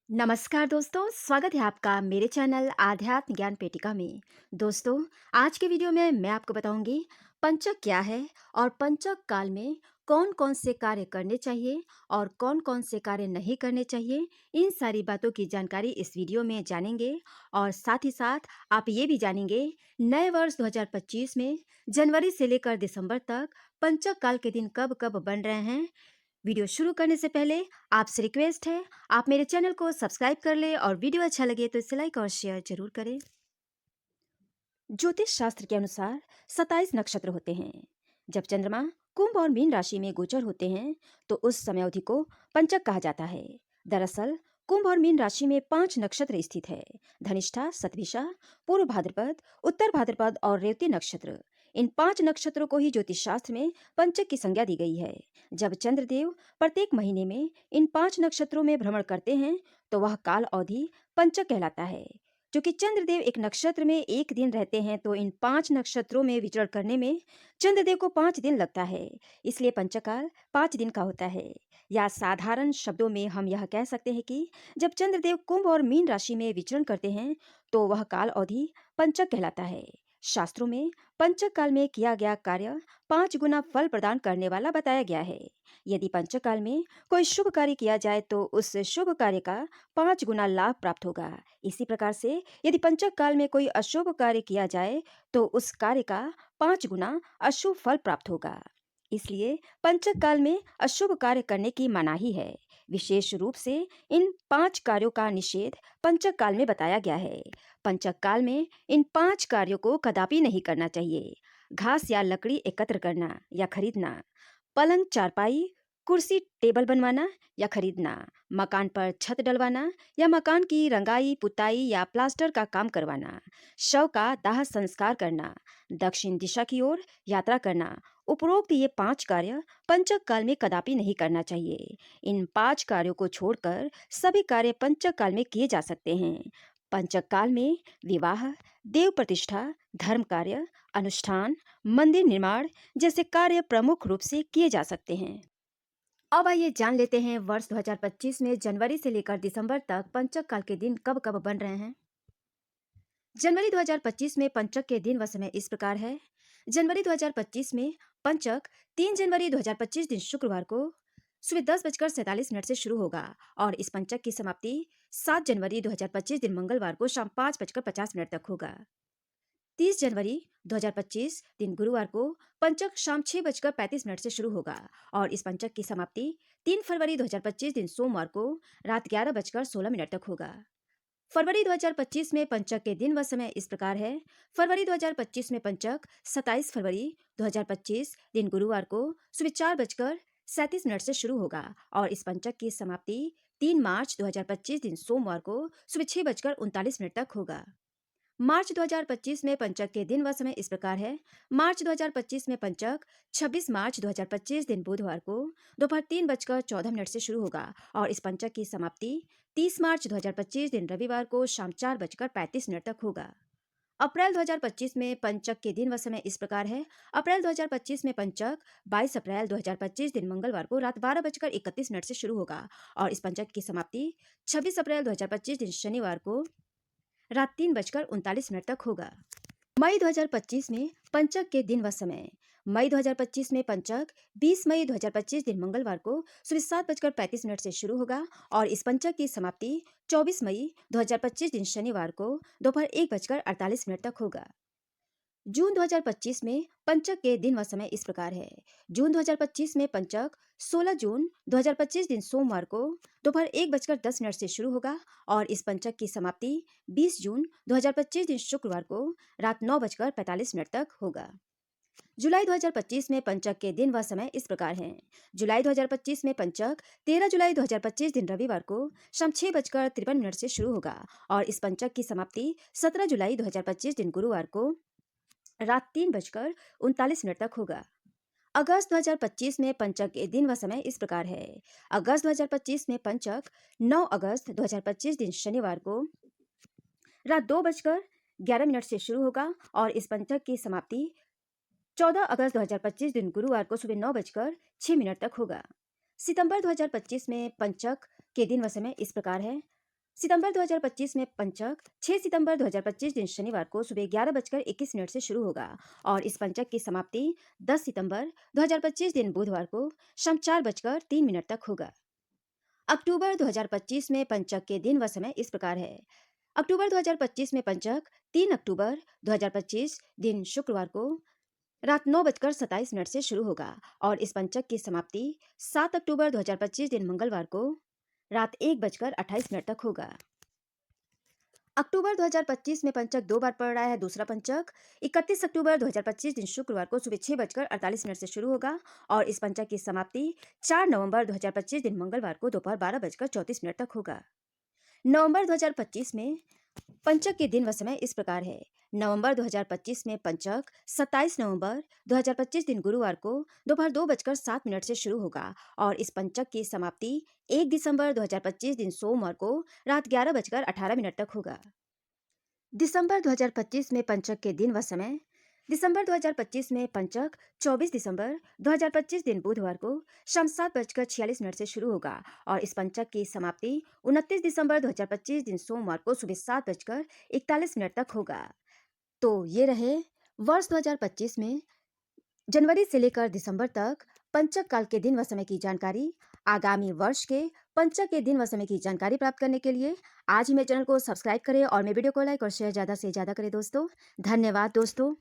नमस्कार दोस्तों, स्वागत है आपका मेरे चैनल आध्यात्म ज्ञान पेटिका में। दोस्तों, आज के वीडियो में मैं आपको बताऊंगी पंचक क्या है और पंचक काल में कौन कौन से कार्य करने चाहिए और कौन कौन से कार्य नहीं करने चाहिए। इन सारी बातों की जानकारी इस वीडियो में जानेंगे और साथ ही साथ आप ये भी जानेंगे नए वर्ष 2025 में जनवरी से लेकर दिसंबर तक पंचक काल के दिन कब कब बन रहे हैं। वीडियो शुरू करने से पहले आपसे रिक्वेस्ट है, आप मेरे चैनल को सब्सक्राइब कर ले और वीडियो अच्छा लगे तो इसे लाइक और शेयर जरूर करें। ज्योतिष शास्त्र के अनुसार 27 नक्षत्र होते हैं। जब चंद्रमा कुंभ और मीन राशि में गोचर होते हैं तो उस समय अवधि को पंचक कहा जाता है। दरअसल कुंभ और मीन राशि में 5 नक्षत्र स्थित है: धनिष्ठा, शतभिषा, पूर्व भाद्रपद, उत्तर भाद्रपद और रेवती नक्षत्र। इन 5 नक्षत्रों को ही ज्योतिष शास्त्र में पंचक की संज्ञा दी गई है। जब चंद्रदेव प्रत्येक महीने में इन 5 नक्षत्रों में भ्रमण करते हैं तो वह काल अवधि पंचक कहलाता है। क्योंकि चंद्रदेव एक नक्षत्र में एक दिन रहते हैं तो इन 5 नक्षत्रों में विचरण करने में चंद्रदेव को 5 दिन लगता है। इसलिए पंचकाल 5 दिन का होता है। या साधारण शब्दों में हम यह कह सकते हैं कि जब चंद्रदेव कुंभ और मीन राशि में विचरण करते हैं तो वह काल अवधि पंचक कहलाता है। शास्त्रों में पंचक काल में किया गया कार्य 5 गुना फल प्रदान करने वाला बताया गया है। यदि पंचक काल में कोई शुभ कार्य किया जाए तो उस शुभ कार्य का 5 गुना लाभ प्राप्त होगा। इसी प्रकार से यदि पंचक काल में कोई अशुभ कार्य किया जाए तो उस कार्य का 5 गुना अशुभ फल प्राप्त होगा। इसलिए पंचक काल में अशुभ कार्य करने की मनाही है। विशेष रूप से इन 5 कार्यों का निषेध पंचक काल में बताया गया है। पंचक काल में इन 5 कार्यों को कदापि नहीं करना चाहिए: घास या लकड़ी एकत्र करना या खरीदना, पलंग चारपाई कुर्सी टेबल बनवाना या खरीदना, मकान पर छत डलवाना या मकान की रंगाई पुताई या प्लास्टर का काम करवाना, शव का दाह संस्कार करना, दक्षिण दिशा की ओर यात्रा करना। उपरोक्त ये 5 कार्य पंचक काल में कदापि नहीं करना चाहिए। इन 5 कार्यों को छोड़कर सभी कार्य पंचक काल में किए जा सकते हैं। पंचक काल में विवाह, देव प्रतिष्ठा, धर्म कार्य, अनुष्ठान, मंदिर निर्माण जैसे कार्य प्रमुख रूप से किए जा सकते हैं। अब आइए जान लेते हैं वर्ष 2025 में जनवरी से लेकर दिसंबर तक पंचक काल के दिन कब कब बन रहे हैं। जनवरी 2025 में पंचक के दिन व समय इस प्रकार है। जनवरी 2025 में पंचक 3 जनवरी 2025 दिन शुक्रवार को सुबह 10:47 से शुरू होगा और इस पंचक की समाप्ति 7 जनवरी 2025 दिन मंगलवार को शाम 5:50 तक होगा। 30 जनवरी 2025 दिन गुरुवार को पंचक शाम 6:35 से शुरू होगा और इस पंचक की समाप्ति 3 फरवरी 2025 दिन सोमवार को रात 11:16 तक होगा। फरवरी 2025 में पंचक के दिन व समय इस प्रकार है। फरवरी 2025 में पंचक 27 फरवरी 2025 दिन गुरुवार को सुबह 4:37 से शुरू होगा और इस पंचक की समाप्ति 3 मार्च 2025 दिन सोमवार को सुबह 6:39 तक होगा। मार्च 2025 में पंचक के दिन व समय इस प्रकार है। मार्च 2025 में पंचक 26 मार्च 2025 दिन बुधवार को दोपहर 3:14 से शुरू होगा और इस पंचक की समाप्ति 30 मार्च 2025 दिन रविवार को शाम 4:35 तक होगा। अप्रैल 2025 में पंचक के दिन व समय इस प्रकार है। अप्रैल 2025 में पंचक 22 अप्रैल 2025 दिन मंगलवार को रात 12:31 से शुरू होगा और इस पंचक की समाप्ति 26 अप्रैल 2025 दिन शनिवार को रात 3:39 तक होगा। मई 2025 में पंचक के दिन व समय। मई 2025 में पंचक 20 मई 2025 दिन मंगलवार को सुबह 7:35 से शुरू होगा और इस पंचक की समाप्ति 24 मई 2025 दिन शनिवार को दोपहर 1:48 तक होगा। जून 2025 में पंचक के दिन व समय इस प्रकार है। जून 2025 में पंचक 16 जून 2025 दिन सोमवार को दोपहर 1:10 से शुरू होगा और इस पंचक की समाप्ति 20 जून 2025 दिन शुक्रवार को रात 9:45 तक होगा। जुलाई 2025 में पंचक के दिन व समय इस प्रकार हैं। जुलाई 2025 में पंचक 13 जुलाई 2025 दिन रविवार को शाम 6:53 से शुरू होगा और इस पंचक की समाप्ति 17 जुलाई 2025 दिन गुरुवार को रात 3:39 तक होगा। अगस्त 2025 में पंचक के दिन व समय इस प्रकार है। अगस्त 2025 में पंचक 9 अगस्त 2025 दिन शनिवार को रात 2:11 से शुरू होगा और इस पंचक की समाप्ति 14 अगस्त 2025 दिन गुरुवार को सुबह 9:06 तक होगा। सितंबर 2025 में पंचक के दिन व समय इस प्रकार है। सितंबर 2025 में पंचक 6 सितंबर 2025 दिन शनिवार को सुबह 11:21 से शुरू होगा और इस पंचक की समाप्ति 10 सितंबर 2025 दिन बुधवार को शाम 4:03 तक होगा। अक्टूबर 2025 में पंचक के दिन व समय इस प्रकार है। अक्टूबर 2025 में पंचक 3 अक्टूबर 2025 दिन शुक्रवार को रात 9:27 से शुरू होगा और इस पंचक की समाप्ति 7 अक्टूबर 2025 दिन मंगलवार को रात 1:28 तक होगा। अक्टूबर 2025 में पंचक 2 बार पड़ रहा है। दूसरा पंचक 31 अक्टूबर 2025 दिन शुक्रवार को सुबह 6:48 से शुरू होगा और इस पंचक की समाप्ति 4 नवंबर 2025 दिन मंगलवार को दोपहर 12:34 तक होगा। नवंबर 2025 में पंचक के दिन व समय इस प्रकार है। नवंबर 2025 में पंचक 27 नवंबर 2025 दिन गुरुवार को दोपहर 2:07 से शुरू होगा और इस पंचक की समाप्ति 1 दिसंबर 2025 दिन सोमवार को रात 11:18 तक होगा। दिसंबर 2025 में पंचक के दिन व समय। दिसंबर 2025 में पंचक 24 दिसंबर 2025 दिन बुधवार को शाम 7:46 से शुरू होगा और इस पंचक की समाप्ति 29 दिसंबर 2025 दिन सोमवार को सुबह 7:41 तक होगा। तो ये रहे वर्ष 2025 में जनवरी से लेकर दिसंबर तक पंचक काल के दिन व समय की जानकारी। आगामी वर्ष के पंचक के दिन व समय की जानकारी प्राप्त करने के लिए आज ही मेरे चैनल को सब्सक्राइब करें और मेरे वीडियो को लाइक और शेयर ज़्यादा से ज़्यादा करें दोस्तों। धन्यवाद दोस्तों।